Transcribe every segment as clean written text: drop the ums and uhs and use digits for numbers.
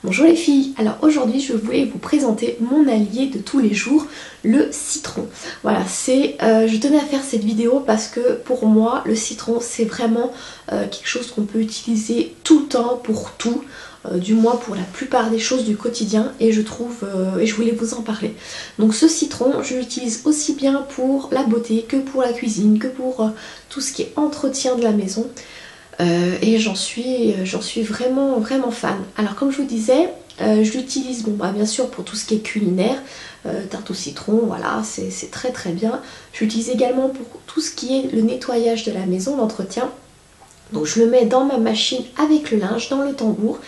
Bonjour les filles, alors aujourd'hui je voulais vous présenter mon allié de tous les jours, le citron. Voilà, je tenais à faire cette vidéo parce que pour moi le citron c'est vraiment quelque chose qu'on peut utiliser tout le temps pour tout, du moins pour la plupart des choses du quotidien et je trouve, et je voulais vous en parler. Donc ce citron je l'utilise aussi bien pour la beauté que pour la cuisine, que pour tout ce qui est entretien de la maison. Et j'en suis vraiment fan. Alors comme je vous disais, je l'utilise bien sûr pour tout ce qui est culinaire, tarte au citron, voilà, c'est très bien. Je l'utilise également pour tout ce qui est le nettoyage de la maison, l'entretien. Donc je le mets dans ma machine avec le linge, dans le tambour.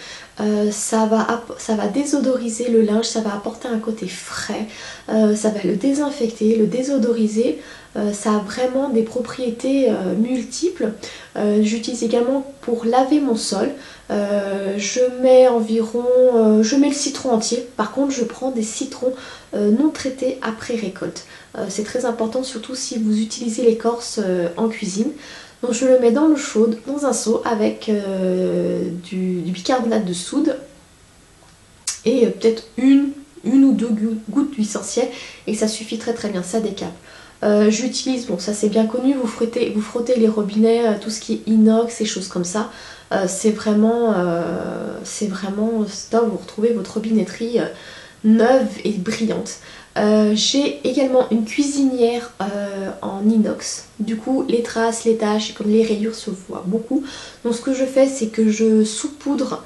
Ça va désodoriser le linge, ça va apporter un côté frais, ça va le désinfecter, le désodoriser. Ça a vraiment des propriétés multiples. J'utilise également pour laver mon sol. Je mets le citron entier. Par contre je prends des citrons non traités après récolte. C'est très important, surtout si vous utilisez l'écorce en cuisine. Donc je le mets dans l'eau chaude, dans un seau avec du bicarbonate de soude et peut-être une ou deux gouttes d'huile essentielle et ça suffit très bien, ça décape. J'utilise, ça c'est bien connu, vous frottez les robinets, tout ce qui est inox et choses comme ça. C'est vraiment top, vous retrouvez votre robinetterie neuve et brillante. J'ai également une cuisinière en inox, du coup les traces, les taches et comme les rayures se voient beaucoup. Donc ce que je fais c'est que je saupoudre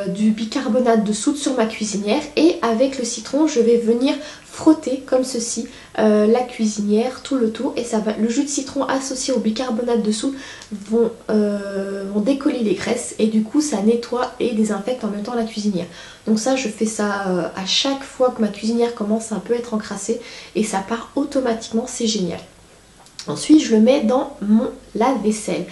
du bicarbonate de soude sur ma cuisinière et avec le citron je vais venir frotter comme ceci la cuisinière tout le tour et le jus de citron associé au bicarbonate de soude vont décoller les graisses et du coup ça nettoie et désinfecte en même temps la cuisinière. Donc ça je fais ça à chaque fois que ma cuisinière commence à un peu être encrassée et ça part automatiquement, c'est génial. Ensuite je le mets dans mon lave-vaisselle.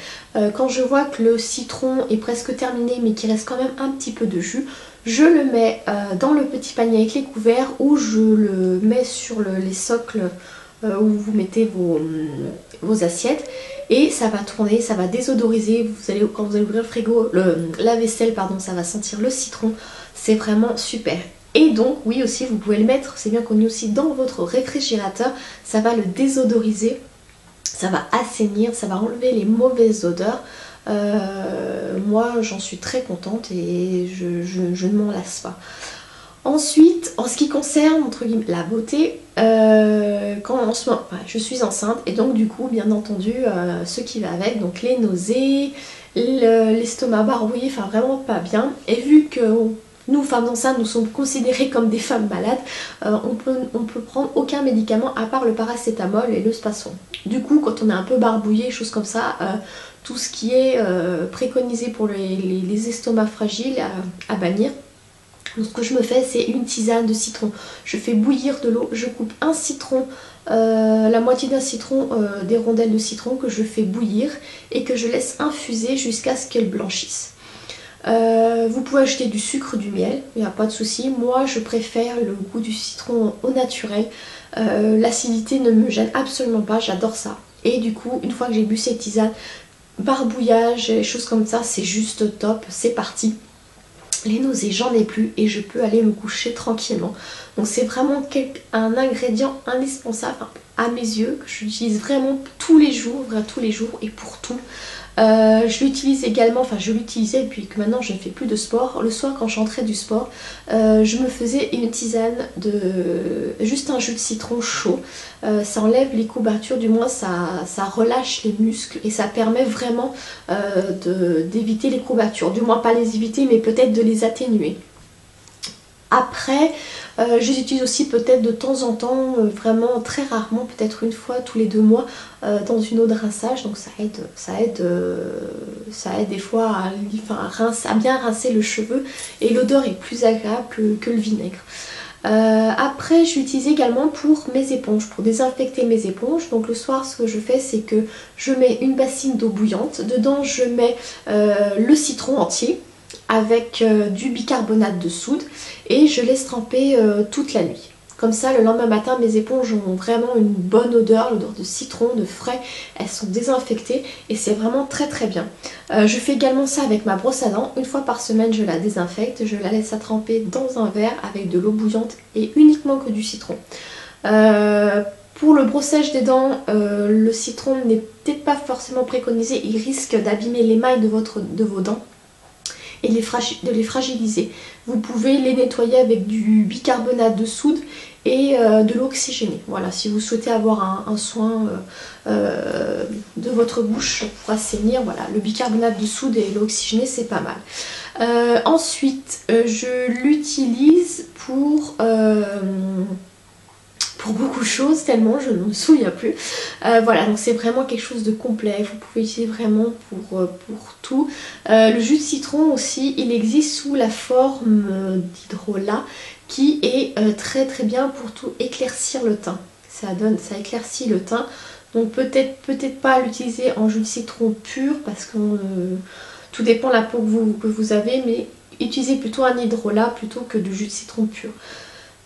Quand je vois que le citron est presque terminé mais qu'il reste quand même un petit peu de jus, je le mets dans le petit panier avec les couverts ou je le mets sur les socles où vous mettez vos assiettes et ça va tourner, ça va désodoriser. Quand vous allez ouvrir le frigo, le lave-vaisselle pardon, ça va sentir le citron, c'est vraiment super. Et donc oui aussi vous pouvez le mettre, c'est bien connu aussi, dans votre réfrigérateur, ça va le désodoriser. Ça va assainir, ça va enlever les mauvaises odeurs. Moi j'en suis très contente et je ne m'en lasse pas. Ensuite, en ce qui concerne entre guillemets la beauté, je suis enceinte et donc du coup bien entendu ce qui va avec, donc les nausées, l'estomac barbouillé, enfin vraiment pas bien. Et vu que nous, femmes enceintes, nous sommes considérées comme des femmes malades. On peut prendre aucun médicament à part le paracétamol et le Spasson. Du coup, quand on est un peu barbouillé, choses comme ça, tout ce qui est préconisé pour les estomacs fragiles à bannir. Donc ce que je me fais, c'est une tisane de citron. Je fais bouillir de l'eau, je coupe un citron, la moitié d'un citron, des rondelles de citron que je fais bouillir et que je laisse infuser jusqu'à ce qu'elle blanchisse. Vous pouvez ajouter du sucre, du miel, il n'y a pas de souci. Moi je préfère le goût du citron au naturel. L'acidité ne me gêne absolument pas, j'adore ça. Et du coup, une fois que j'ai bu cette tisane, barbouillage, choses comme ça, c'est juste top, c'est parti. Les nausées, j'en ai plus et je peux aller me coucher tranquillement. Donc c'est vraiment un ingrédient indispensable à mes yeux, que j'utilise vraiment tous les jours et pour tout. Je l'utilise également, je l'utilisais depuis que maintenant je ne fais plus de sport. Le soir quand j'entrais du sport, je me faisais une tisane juste un jus de citron chaud. Ça enlève les courbatures, du moins ça relâche les muscles et ça permet vraiment d'éviter les courbatures. Du moins pas les éviter mais peut-être de les atténuer. Après, je les utilise aussi peut-être de temps en temps, vraiment très rarement, peut-être une fois tous les 2 mois dans une eau de rinçage. Donc ça aide des fois à bien rincer le cheveu et l'odeur est plus agréable que le vinaigre. Après je l'utilise également pour mes éponges, pour désinfecter mes éponges. Donc le soir ce que je fais c'est que je mets une bassine d'eau bouillante, dedans je mets le citron entier avec du bicarbonate de soude et je laisse tremper toute la nuit. Comme ça, le lendemain matin, mes éponges ont vraiment une bonne odeur, l'odeur de citron, de frais. Elles sont désinfectées et c'est vraiment très très bien. Je fais également ça avec ma brosse à dents. Une fois par semaine, je la désinfecte. Je la laisse à tremper dans un verre avec de l'eau bouillante et uniquement que du citron. Pour le brossage des dents, le citron n'est peut-être pas forcément préconisé. Il risque d'abîmer l'émail de vos dents et de les fragiliser. Vous pouvez les nettoyer avec du bicarbonate de soude et de l'eau oxygénée. Voilà, si vous souhaitez avoir un soin de votre bouche pour assainir, voilà, le bicarbonate de soude et l'eau oxygénée, c'est pas mal. Ensuite, je l'utilise pour beaucoup de choses, tellement je ne me souviens plus. Voilà, donc c'est vraiment quelque chose de complet, vous pouvez l'utiliser vraiment pour tout. Le jus de citron aussi, il existe sous la forme d'hydrolat qui est très très bien pour tout éclaircir le teint. Ça éclaircit le teint, donc peut-être pas l'utiliser en jus de citron pur parce que tout dépend de la peau que vous avez, mais utilisez plutôt un hydrolat plutôt que de jus de citron pur.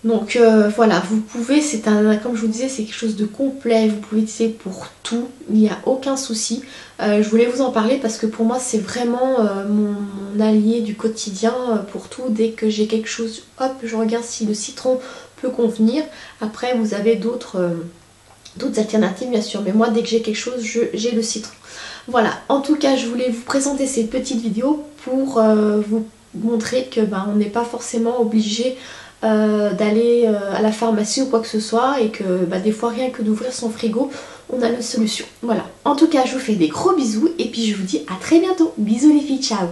Donc voilà, vous pouvez, comme je vous disais, c'est quelque chose de complet, vous pouvez l'utiliser pour tout, il n'y a aucun souci. Je voulais vous en parler parce que pour moi c'est vraiment mon allié du quotidien pour tout. Dès que j'ai quelque chose, hop, je regarde si le citron peut convenir. Après vous avez d'autres alternatives bien sûr, mais moi dès que j'ai quelque chose, j'ai le citron. Voilà, en tout cas je voulais vous présenter ces petites vidéos pour vous montrer que on n'est pas forcément obligé d'aller à la pharmacie ou quoi que ce soit et que des fois rien que d'ouvrir son frigo on a la solution. Voilà, en tout cas je vous fais des gros bisous et puis je vous dis à très bientôt. Bisous les filles, ciao.